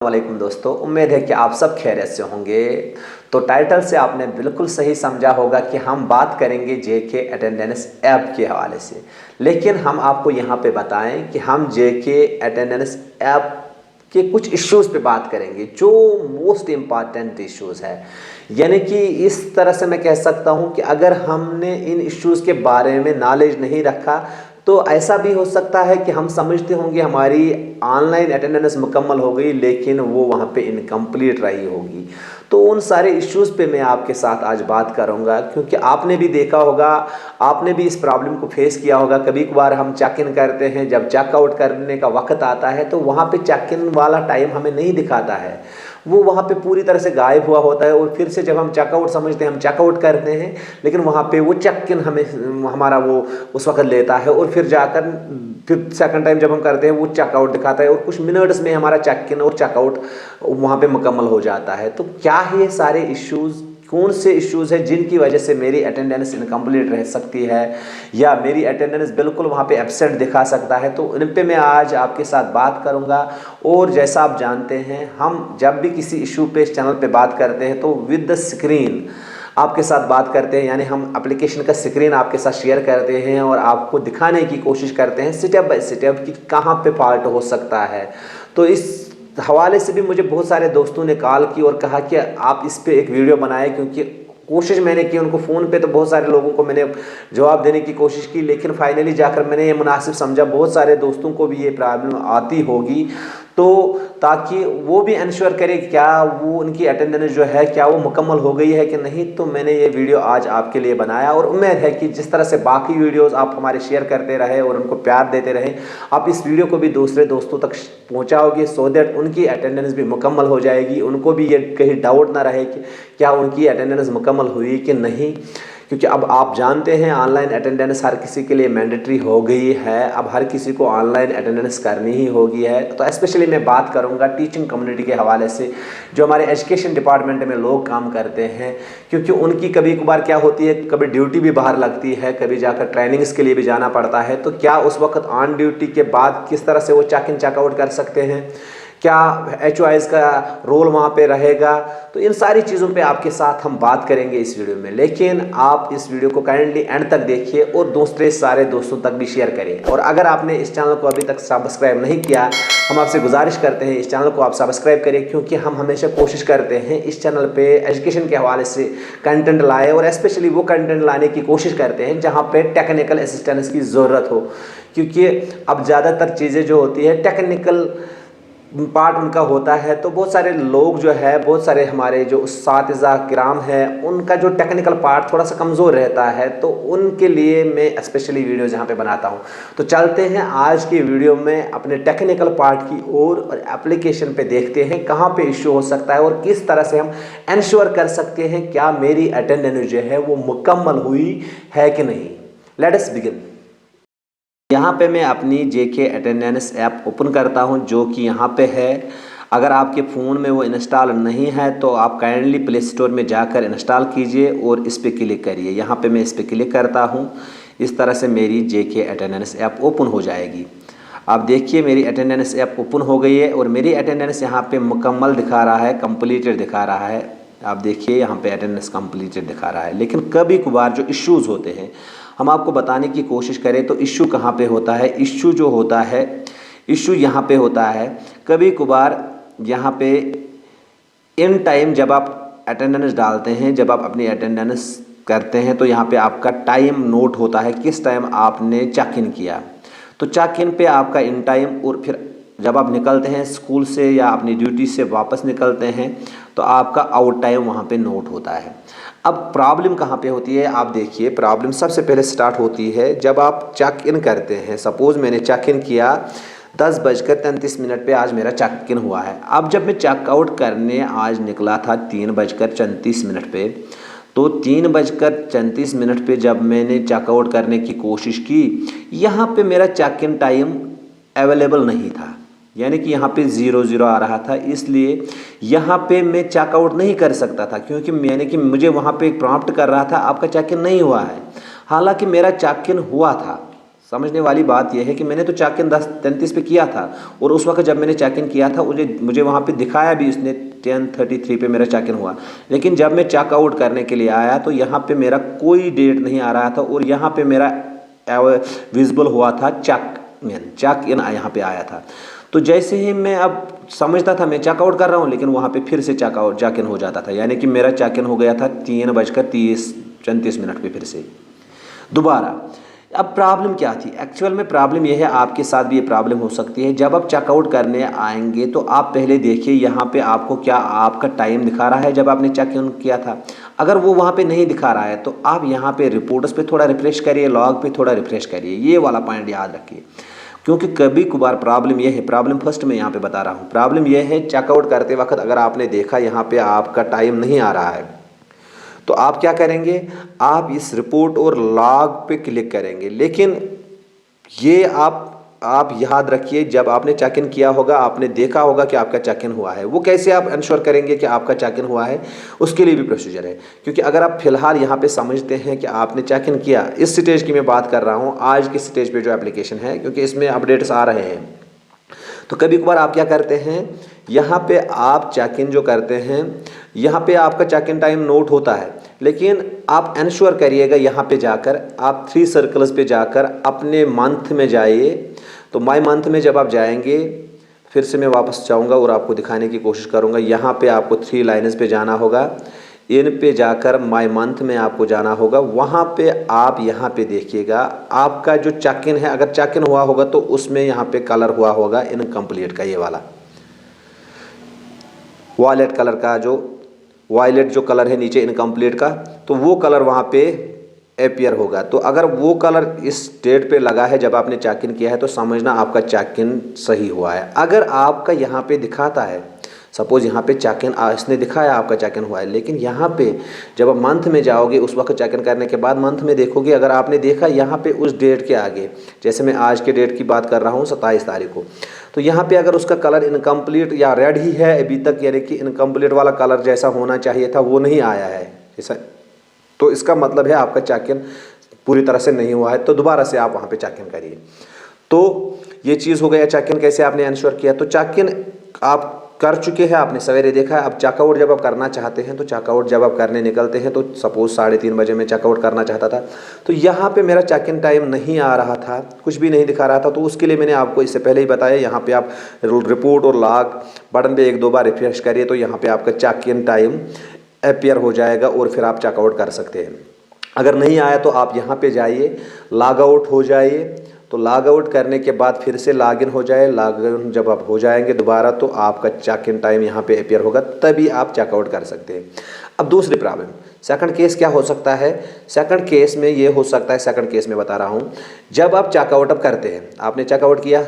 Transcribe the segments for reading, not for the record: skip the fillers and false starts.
वालेकुम दोस्तों, उम्मीद है कि आप सब खैरियत से होंगे। तो टाइटल से आपने बिल्कुल सही समझा होगा कि हम बात करेंगे जेके अटेंडेंस ऐप के हवाले से। लेकिन हम आपको यहाँ पे बताएं कि हम जेके अटेंडेंस ऐप के कुछ इश्यूज़ पे बात करेंगे जो मोस्ट इम्पॉर्टेंट इश्यूज़ है। यानी कि इस तरह से मैं कह सकता हूँ कि अगर हमने इन इश्यूज़ के बारे में नॉलेज नहीं रखा तो ऐसा भी हो सकता है कि हम समझते होंगे हमारी ऑनलाइन अटेंडेंस मुकम्मल हो गई, लेकिन वो वहाँ पे इनकम्प्लीट रही होगी। तो उन सारे इश्यूज़ पे मैं आपके साथ आज बात करूँगा, क्योंकि आपने भी देखा होगा, आपने भी इस प्रॉब्लम को फेस किया होगा। कभी कभार हम चेक इन करते हैं, जब चेकआउट करने का वक्त आता है तो वहाँ पे चेक इन वाला टाइम हमें नहीं दिखाता है, वो वहाँ पे पूरी तरह से गायब हुआ होता है। और फिर से जब हम चेकआउट समझते हैं, हम चेकआउट करते हैं, लेकिन वहाँ पे वो चेक इन हमें हमारा वो उस वक्त लेता है। और फिर जाकर फिर सेकंड टाइम जब हम करते हैं वो चेकआउट दिखाता है और कुछ मिनट्स में हमारा चेक इन और चेकआउट वहाँ पे मुकम्मल हो जाता है। तो क्या है ये सारे इश्यूज़, कौन से इश्यूज़ हैं जिनकी वजह से मेरी अटेंडेंस इनकम्प्लीट रह सकती है या मेरी अटेंडेंस बिल्कुल वहाँ पे एब्सेंट दिखा सकता है। तो इन पे मैं आज आपके साथ बात करूँगा। और जैसा आप जानते हैं, हम जब भी किसी इशू पे इस चैनल पे बात करते हैं तो विद द स्क्रीन आपके साथ बात करते हैं, यानी हम एप्लीकेशन का स्क्रीन आपके साथ शेयर करते हैं और आपको दिखाने की कोशिश करते हैं स्टेप बाय स्टेप कि कहाँ पे फॉल्ट हो सकता है। तो इस हवाले से भी मुझे बहुत सारे दोस्तों ने कॉल की और कहा कि आप इस पे एक वीडियो बनाएं, क्योंकि कोशिश मैंने की उनको फ़ोन पे तो बहुत सारे लोगों को मैंने जवाब देने की कोशिश की, लेकिन फाइनली जाकर मैंने ये मुनासिब समझा बहुत सारे दोस्तों को भी ये प्रॉब्लम आती होगी, तो ताकि वो भी इंश्योर करें क्या वो उनकी अटेंडेंस जो है क्या वो मुकम्मल हो गई है कि नहीं। तो मैंने ये वीडियो आज आपके लिए बनाया और उम्मीद है कि जिस तरह से बाकी वीडियोस आप हमारे शेयर करते रहे और उनको प्यार देते रहे, आप इस वीडियो को भी दूसरे दोस्तों तक पहुंचाओगे सो दैट उनकी अटेंडेंस भी मुकम्मल हो जाएगी, उनको भी ये कहीं डाउट ना रहे कि क्या उनकी अटेंडेंस मुकम्मल हुई कि नहीं। क्योंकि अब आप जानते हैं ऑनलाइन अटेंडेंस हर किसी के लिए मैंडेटरी हो गई है, अब हर किसी को ऑनलाइन अटेंडेंस करनी ही होगी है। तो स्पेशली मैं बात करूंगा टीचिंग कम्युनिटी के हवाले से, जो हमारे एजुकेशन डिपार्टमेंट में लोग काम करते हैं, क्योंकि उनकी कभी कभार क्या होती है, कभी ड्यूटी भी बाहर लगती है, कभी जाकर ट्रेनिंग्स के लिए भी जाना पड़ता है। तो क्या उस वक्त ऑन ड्यूटी के बाद किस तरह से वो चेक इन चेकआउट कर सकते हैं, क्या HOIs का रोल वहाँ पे रहेगा, तो इन सारी चीज़ों पे आपके साथ हम बात करेंगे इस वीडियो में। लेकिन आप इस वीडियो को काइंडली एंड तक देखिए और दूसरे सारे दोस्तों तक भी शेयर करें। और अगर आपने इस चैनल को अभी तक सब्सक्राइब नहीं किया, हम आपसे गुजारिश करते हैं इस चैनल को आप सब्सक्राइब करें, क्योंकि हम हमेशा कोशिश करते हैं इस चैनल पे एजुकेशन के हवाले से कंटेंट लाए और स्पेशली वो कंटेंट लाने की कोशिश करते हैं जहाँ पे टेक्निकल असिस्टेंस की ज़रूरत हो। क्योंकि अब ज़्यादातर चीज़ें जो होती है टेक्निकल पार्ट उनका होता है, तो बहुत सारे लोग जो है, बहुत सारे हमारे जो उस्ताद किराम हैं, उनका जो टेक्निकल पार्ट थोड़ा सा कमज़ोर रहता है, तो उनके लिए मैं स्पेशली वीडियो जहाँ पे बनाता हूँ। तो चलते हैं आज की वीडियो में अपने टेक्निकल पार्ट की ओर और एप्लीकेशन पे देखते हैं कहाँ पे इशू हो सकता है और किस तरह से हम इंश्योर कर सकते हैं क्या मेरी अटेंडेंस जो है वो मुकम्मल हुई है कि नहीं। Let us begin. यहाँ पे मैं अपनी जेके अटेंडेंस ऐप ओपन करता हूँ, जो कि यहाँ पे है। अगर आपके फ़ोन में वो इंस्टॉल नहीं है तो आप काइंडली प्ले स्टोर में जाकर इंस्टॉल कीजिए और इस पर क्लिक करिए। यहाँ पे मैं इस पर क्लिक करता हूँ, इस तरह से मेरी जेके अटेंडेंस ऐप ओपन हो जाएगी। आप देखिए मेरी अटेंडेंस ऐप ओपन हो गई है और मेरी अटेंडेंस यहाँ पे मुकम्मल दिखा रहा है, कंप्लीटेड दिखा रहा है। आप देखिए यहाँ पे अटेंडेंस कंप्लीटेड दिखा रहा है। लेकिन कभी कभार जो इश्यूज़ होते हैं हम आपको बताने की कोशिश करें तो इश्यू कहाँ पे होता है। इश्यू जो होता है, इश्यू यहाँ पे होता है कभी कभार यहाँ पे इन टाइम जब आप अटेंडेंस डालते हैं, जब आप अपनी अटेंडेंस करते हैं तो यहाँ पे आपका टाइम नोट होता है किस टाइम आपने चेक इन किया। तो चेक इन पे आपका इन टाइम, और फिर जब आप निकलते हैं स्कूल से या अपनी ड्यूटी से वापस निकलते हैं तो आपका आउट टाइम वहाँ पे नोट होता है। अब प्रॉब्लम कहाँ पे होती है, आप देखिए प्रॉब्लम सबसे पहले स्टार्ट होती है जब आप चेक इन करते हैं। सपोज़ मैंने चेक इन किया 10:33 पे, आज मेरा चेक इन हुआ है। अब जब मैं चेकआउट करने आज निकला था 3:34 पे, तो 3:34 पे जब मैंने चेकआउट करने की कोशिश की, यहाँ पे मेरा चेक इन टाइम अवेलेबल नहीं था, यानी कि यहाँ पे 00 आ रहा था। इसलिए यहाँ पे मैं चेकआउट नहीं कर सकता था, क्योंकि यानी कि मुझे वहाँ पे एक प्रॉम्प्ट कर रहा था आपका चेक इन नहीं हुआ है। हालांकि मेरा चेक इन हुआ था, समझने वाली बात यह है कि मैंने तो चेक इन 10:33 पे किया था और उस वक्त जब मैंने चेक इन किया था मुझे वहाँ पे दिखाया भी उसने 10:33 पे मेरा चेक इन हुआ। लेकिन जब मैं चेकआउट करने के लिए आया तो यहाँ पे मेरा कोई डेट नहीं आ रहा था और यहाँ पे मेरा विजिबल हुआ था चेक इन यहाँ पे आया था। तो जैसे ही मैं अब समझता था मैं चेकआउट कर रहा हूँ, लेकिन वहाँ पे फिर से चेक इन हो जाता था, यानी कि मेरा चेक इन हो गया था 3:34 पे फिर से दोबारा। अब प्रॉब्लम क्या थी? एक्चुअल में प्रॉब्लम यह है, आपके साथ भी ये प्रॉब्लम हो सकती है। जब आप चेकआउट करने आएंगे तो आप पहले देखिए यहाँ पे आपको क्या आपका टाइम दिखा रहा है जब आपने चेक इन किया था। अगर वो वहाँ पे नहीं दिखा रहा है तो आप यहाँ पे रिपोर्ट्स पे थोड़ा रिफ्रेश करिए, लॉग पे थोड़ा रिफ्रेश करिए, ये वाला पॉइंट याद रखिए। क्योंकि कभी कभार प्रॉब्लम यह है, प्रॉब्लम फर्स्ट में यहाँ पे बता रहा हूँ, प्रॉब्लम यह है चेकआउट करते वक्त अगर आपने देखा यहाँ पे आपका टाइम नहीं आ रहा है तो आप क्या करेंगे, आप इस रिपोर्ट और लॉग पे क्लिक करेंगे। लेकिन ये आप याद रखिए, जब आपने चेक इन किया होगा आपने देखा होगा कि आपका चेक इन हुआ है। वो कैसे आप इंश्योर करेंगे कि आपका चेक इन हुआ है, उसके लिए भी प्रोसीजर है। क्योंकि अगर आप फिलहाल यहाँ पे समझते हैं कि आपने चेक इन किया, इस स्टेज की मैं बात कर रहा हूँ, आज की स्टेज पे जो एप्लीकेशन है, क्योंकि इसमें अपडेट्स आ रहे हैं, तो कभी कभार आप क्या करते हैं, यहाँ पे आप चेक इन जो करते हैं, यहाँ पे आपका चेक इन टाइम नोट होता है, लेकिन आप इंश्योर करिएगा यहाँ पे जाकर आप 3 सर्कल्स पे जाकर अपने मंथ में जाइए। तो माय मंथ में जब आप जाएंगे, फिर से मैं वापस जाऊँगा और आपको दिखाने की कोशिश करूँगा। यहाँ पे आपको 3 लाइन्स पे जाना होगा, इन पे जाकर माय मंथ में आपको जाना होगा। वहाँ पे आप यहाँ पे देखिएगा आपका जो चेक इन है, अगर चेक इन हुआ होगा तो उसमें यहाँ पे कलर हुआ होगा इनकम्प्लीट का, ये वाला वॉयलेट कलर का, जो वायलेट जो कलर है नीचे इनकम्प्लीट का, तो वो कलर वहाँ पे अपीयर होगा। तो अगर वो कलर इस डेट पे लगा है जब आपने चेक इन किया है तो समझना आपका चेक इन सही हुआ है। अगर आपका यहाँ पे दिखाता है, सपोज यहाँ पे चेक इन इसने दिखाया आपका चेक इन हुआ है, लेकिन यहाँ पे जब आप मंथ में जाओगे उस वक्त चेक इन करने के बाद मंथ में देखोगे, अगर आपने देखा यहाँ पे उस डेट के आगे, जैसे मैं आज के डेट की बात कर रहा हूँ 27 तारीख को, तो यहाँ पे अगर उसका कलर इनकम्प्लीट या रेड ही है अभी तक, यानी कि इनकम्प्लीट वाला कलर जैसा होना चाहिए था वो नहीं आया है ऐसा, तो इसका मतलब है आपका चेक इन पूरी तरह से नहीं हुआ है। तो दोबारा से आप वहाँ पे चेक इन करिए। तो ये चीज़ हो गया, चेक इन कैसे आपने इंश्योर किया। तो चेक इन आप कर चुके हैं, आपने सवेरे देखा है। अब चेकआउट जब आप करना चाहते हैं तो चेकआउट जब आप करने निकलते हैं, तो सपोज 3:30 बजे मैं चेकआउट करना चाहता था, तो यहाँ पे मेरा चेक इन टाइम नहीं आ रहा था, कुछ भी नहीं दिखा रहा था। तो उसके लिए मैंने आपको इससे पहले ही बताया, यहाँ पे आप रिपोर्ट और लॉग बटन पे 1-2 बार रिफ्रेश करिए तो यहाँ पे आपका चेक इन टाइम अपीयर हो जाएगा और फिर आप चेकआउट कर सकते हैं। अगर नहीं आया तो आप यहाँ पे जाइए, लॉग आउट हो जाइए। तो लॉग आउट करने के बाद फिर से लॉग इन हो जाए। लॉग इन जब आप हो जाएंगे दोबारा तो आपका चेक इन टाइम यहाँ पे अपीयर होगा, तभी आप चेकआउट कर सकते हैं। अब दूसरी प्रॉब्लम, सेकंड केस क्या हो सकता है। सेकंड केस में ये हो सकता है, सेकंड केस में बता रहा हूँ, जब आप चेकआउट अब करते हैं, आपने चेकआउट किया,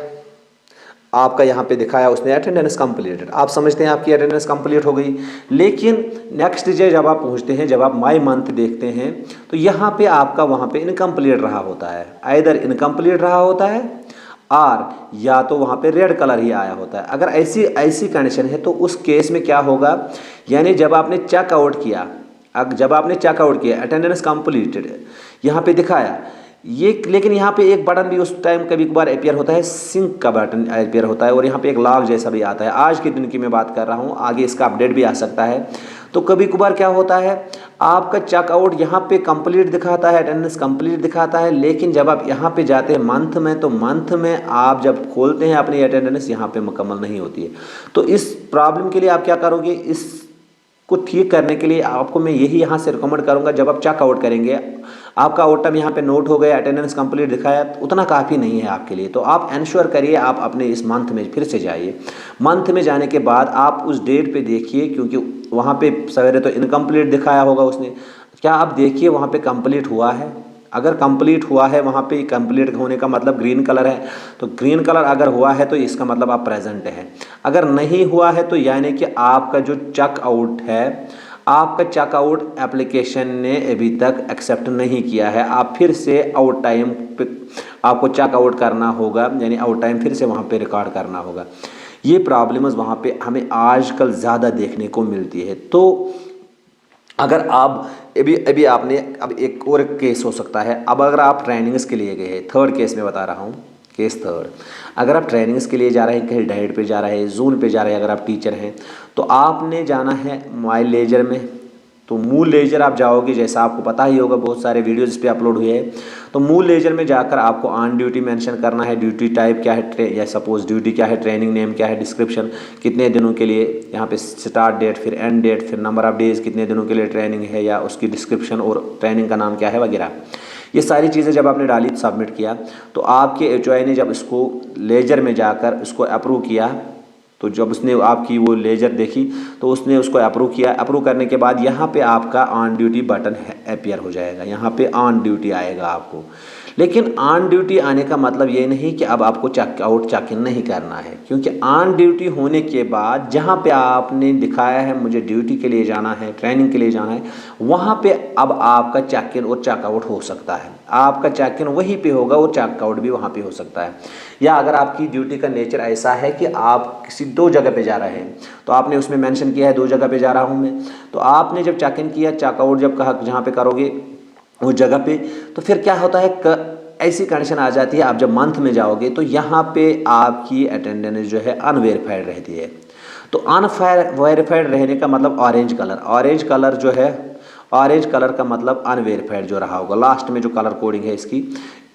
आपका यहाँ पे दिखाया उसने अटेंडेंस कंप्लीटेड, आप समझते हैं आपकी अटेंडेंस कंप्लीट हो गई। लेकिन नेक्स्ट डे जब आप पहुँचते हैं, जब आप माय मंथ देखते हैं, तो यहाँ पे आपका वहाँ पे इनकम्प्लीट रहा होता है, आइदर इनकम्प्लीट रहा होता है और या तो वहाँ पे रेड कलर ही आया होता है। अगर ऐसी कंडीशन है तो उस केस में क्या होगा, यानी जब आपने चेकआउट किया, जब आपने चेकआउट किया अटेंडेंस कंप्लीटेड यहाँ पे दिखाया ये, लेकिन यहाँ पे एक बटन भी उस टाइम कभी कभार अपीयर होता है, सिंक का बटन अपीयर होता है और यहाँ पे एक लॉग जैसा भी आता है। आज के दिन की मैं बात कर रहा हूँ, आगे इसका अपडेट भी आ सकता है। तो कभी कभार क्या होता है, आपका चेकआउट यहाँ पे कंप्लीट दिखाता है, अटेंडेंस कंप्लीट दिखाता है, लेकिन जब आप यहाँ पे जाते हैं मंथ में, तो मंथ में आप जब खोलते हैं अपनी अटेंडेंस यहाँ पे मुकम्मल नहीं होती है। तो इस प्रॉब्लम के लिए आप क्या करोगे, इसको ठीक करने के लिए आपको मैं यही यहाँ से रिकमेंड करूँगा, जब आप चेकआउट करेंगे आपका आउट टाइम यहाँ पे नोट हो गया, अटेंडेंस कंप्लीट दिखाया, तो उतना काफ़ी नहीं है आपके लिए। तो आप इंश्योर करिए आप अपने इस मंथ में फिर से जाइए। मंथ में जाने के बाद आप उस डेट पे देखिए, क्योंकि वहाँ पे सवेरे तो इनकम्प्लीट दिखाया होगा उसने, क्या आप देखिए वहाँ पे कंप्लीट हुआ है। अगर कंप्लीट हुआ है, वहाँ पे कंप्लीट होने का मतलब ग्रीन कलर है, तो ग्रीन कलर अगर हुआ है तो इसका मतलब आप प्रेजेंट हैं। अगर नहीं हुआ है तो यानी कि आपका जो चेकआउट है, आपका चेकआउट एप्लीकेशन ने अभी तक एक्सेप्ट नहीं किया है। आप फिर से आउट टाइम पे आपको चेकआउट करना होगा, यानी आउट टाइम फिर से वहाँ पे रिकॉर्ड करना होगा। ये प्रॉब्लम्स वहाँ पे हमें आजकल ज़्यादा देखने को मिलती है। तो अगर आप अभी आपने अब एक और केस हो सकता है। अब अगर आप ट्रेनिंग्स के लिए गए हैं, थर्ड केस में बता रहा हूँ, केस थर्ड, अगर आप ट्रेनिंग्स के लिए जा रहे हैं, कहीं डाइट पे जा रहे हैं, जून पे जा रहे हैं, अगर आप टीचर हैं तो आपने जाना है माई लेजर में। तो मूल लेजर आप जाओगे, जैसा आपको पता ही होगा, बहुत सारे वीडियोज़ इस पर अपलोड हुए हैं। तो मूल लेजर में जाकर आपको ऑन ड्यूटी मेंशन करना है, ड्यूटी टाइप क्या है, या सपोज ड्यूटी क्या है, ट्रेनिंग नेम क्या है, डिस्क्रिप्शन कितने दिनों के लिए, यहाँ पे स्टार्ट डेट, फिर एंड डेट, फिर नंबर ऑफ डेज़, कितने दिनों के लिए ट्रेनिंग है, या उसकी डिस्क्रिप्शन और ट्रेनिंग का नाम क्या है वगैरह। ये सारी चीज़ें जब आपने डाली, सबमिट किया, तो आपके HOI ने जब इसको लेजर में जाकर इसको अप्रूव किया, तो जब उसने आपकी वो लेजर देखी तो उसने उसको अप्रूव किया। अप्रूव करने के बाद यहाँ पे आपका ऑन ड्यूटी बटन अपीयर हो जाएगा, यहाँ पे ऑन ड्यूटी आएगा आपको। लेकिन ऑन ड्यूटी आने का मतलब ये नहीं कि अब आपको चेक आउट चेक इन नहीं करना है, क्योंकि ऑन ड्यूटी होने के बाद जहाँ पे आपने दिखाया है मुझे ड्यूटी के लिए जाना है, ट्रेनिंग के लिए जाना है, वहाँ पे अब आपका चेक इन और चेक आउट हो सकता है। आपका चेक इन वहीं पे होगा और चेक आउट भी वहाँ पे हो सकता है। या अगर आपकी ड्यूटी का नेचर ऐसा है कि आप किसी 2 जगह पे जा रहे हैं, तो आपने उसमें मेंशन किया है 2 जगह पे जा रहा हूँ मैं, तो आपने जब चेक इन किया, चेक आउट जब कहा जहाँ पे करोगे उस जगह पे, तो फिर क्या होता है, ऐसी कंडीशन आ जाती है, आप जब मंथ में जाओगे तो यहाँ पे आपकी अटेंडेंस जो है अनवेरीफाइड रहती है। तो अनवेरीफाइड रहने का मतलब ऑरेंज कलर जो है, ऑरेंज कलर का मतलब अनवेरीफाइड जो रहा होगा। लास्ट में जो कलर कोडिंग है इसकी,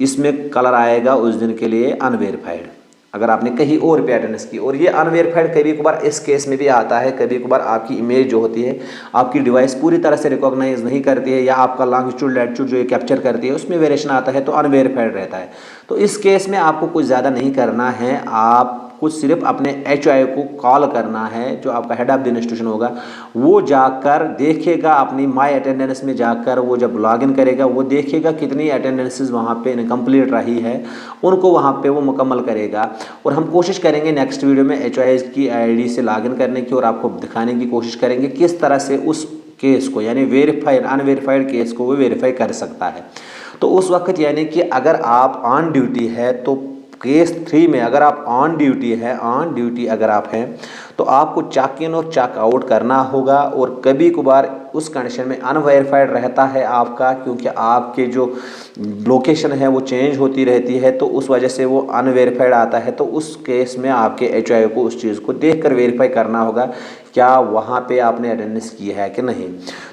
इसमें कलर आएगा उस दिन के लिए अनवेरीफाइड, अगर आपने कहीं और पे अटेंडेंस की। और ये अनवेरीफाइड कभी कभार इस केस में भी आता है, कभी कभार आपकी इमेज जो होती है, आपकी डिवाइस पूरी तरह से रिकॉग्नाइज नहीं करती है, या आपका लॉन्गिट्यूड लैटिट्यूड जो ये कैप्चर करती है उसमें वेरिएशन आता है, तो अनवेरीफाइड रहता है। तो इस केस में आपको कुछ ज़्यादा नहीं करना है, आप कुछ सिर्फ अपने HOI को कॉल करना है, जो आपका हेड ऑफ द इंस्टीट्यूशन होगा, वो जाकर देखेगा अपनी माई अटेंडेंस में जाकर, वो जब लॉगिन करेगा वो देखेगा कितनी अटेंडेंसेस वहाँ पे इनकम्प्लीट रही है, उनको वहाँ पे वो मुकम्मल करेगा। और हम कोशिश करेंगे नेक्स्ट वीडियो में HOI की ID से लॉगिन करने की, और आपको दिखाने की कोशिश करेंगे किस तरह से उस केस को, यानी वेरीफाइड अनवेरीफाइड केस को वो वेरीफाई कर सकता है। तो उस वक्त यानी कि अगर आप ऑन ड्यूटी है, तो केस 3 में अगर आप ऑन ड्यूटी अगर आप हैं, तो आपको चेक इन और चेक आउट करना होगा। और कभी कभार उस कंडीशन में अनवेरीफाइड रहता है आपका, क्योंकि आपके जो लोकेशन है वो चेंज होती रहती है, तो उस वजह से वो अनवेरीफाइड आता है। तो उस केस में आपके HOI को उस चीज़ को देखकर वेरीफाई करना होगा क्या वहाँ पे आपने अटेंडेंस की है कि नहीं।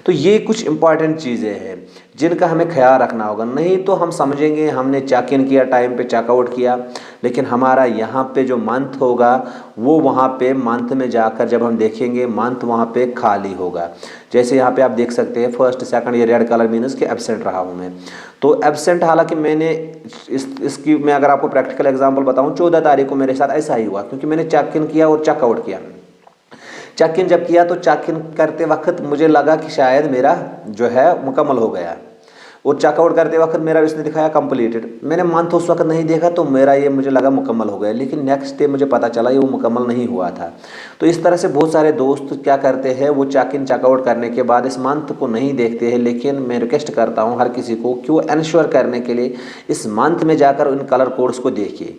तो ये कुछ इंपॉर्टेंट चीज़ें हैं जिनका हमें ख्याल रखना होगा। नहीं तो हम समझेंगे हमने चेक इन किया, टाइम पे चेकआउट किया, लेकिन हमारा यहाँ पे जो मंथ होगा वो वहाँ पे मंथ में जाकर जब हम देखेंगे मंथ वहाँ पे खाली होगा। जैसे यहाँ पे आप देख सकते हैं फर्स्ट सेकंड, ये रेड कलर मीन्स कि एब्सेंट रहा हूँ मैं। तो एब्सेंट, हालांकि मैंने इसकी मैं अगर आपको प्रैक्टिकल एग्जांपल बताऊँ, 14 तारीख को मेरे साथ ऐसा ही हुआ, क्योंकि मैंने चेक इन किया और चेकआउट किया। चेक इन जब किया तो चेक इन करते वक्त मुझे लगा कि शायद मेरा जो है मुकम्मल हो गया, और चेकआउट करते वक्त मेरा इसने दिखाया कंप्लीटेड। मैंने मंथ उस वक्त नहीं देखा तो मेरा ये मुझे लगा मुकम्मल हो गया, लेकिन नेक्स्ट डे मुझे पता चला ये वो मुकम्मल नहीं हुआ था। तो इस तरह से बहुत सारे दोस्त क्या करते हैं, वो चेक इन चेकआउट करने के बाद इस मंथ को नहीं देखते हैं। लेकिन मैं रिक्वेस्ट करता हूँ हर किसी को कि वो इंश्योर करने के लिए इस मंथ में जाकर उन कलर कोड्स को देखिए,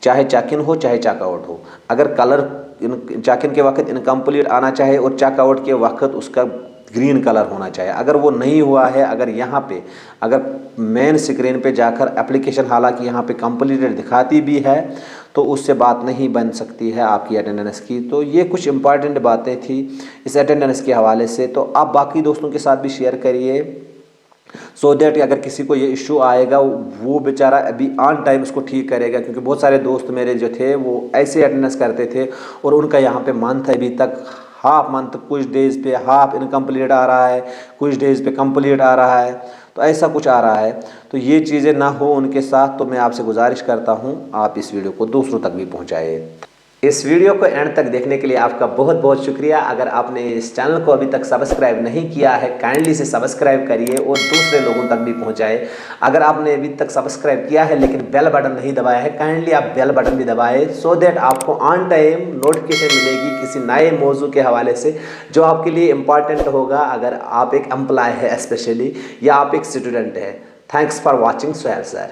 चाहे चेक इन हो चाहे चेकआउट हो। अगर कलर चेक इन के वक्त इनकम्प्लीट आना चाहे और चेकआउट के वक्त उसका ग्रीन कलर होना चाहिए, अगर वो नहीं हुआ है, अगर यहाँ पे अगर मेन स्क्रीन पे जाकर एप्लीकेशन हालांकि यहाँ पे कंप्लीटेड दिखाती भी है, तो उससे बात नहीं बन सकती है आपकी अटेंडेंस की। तो ये कुछ इंपॉर्टेंट बातें थी इस अटेंडेंस के हवाले से। तो आप बाकी दोस्तों के साथ भी शेयर करिए, सो दैट अगर किसी को ये इशू आएगा वो बेचारा अभी ऑन टाइम उसको ठीक करेगा। क्योंकि बहुत सारे दोस्त मेरे जो थे वो ऐसे अटेंडेंस करते थे और उनका यहाँ पे मंथ अभी तक हाफ मंथ, कुछ डेज़ पे हाफ इनकम्प्लीट आ रहा है, कुछ डेज़ पे कंप्लीट आ रहा है, तो ऐसा कुछ आ रहा है। तो ये चीज़ें ना हो उनके साथ, तो मैं आपसे गुजारिश करता हूँ आप इस वीडियो को दूसरों तक भी पहुँचाएँ। इस वीडियो को एंड तक देखने के लिए आपका बहुत बहुत शुक्रिया। अगर आपने इस चैनल को अभी तक सब्सक्राइब नहीं किया है, काइंडली से सब्सक्राइब करिए और दूसरे लोगों तक भी पहुंचाए। अगर आपने अभी तक सब्सक्राइब किया है लेकिन बेल बटन नहीं दबाया है, काइंडली आप बेल बटन भी दबाएं, सो दैट आपको ऑन टाइम नोटिफिकेशन मिलेगी किसी नए मौजू के हवाले से जो आपके लिए इम्पॉर्टेंट होगा, अगर आप एक एम्प्लॉय है स्पेशली, या आप एक स्टूडेंट है। Thanks for watching Sohail sir.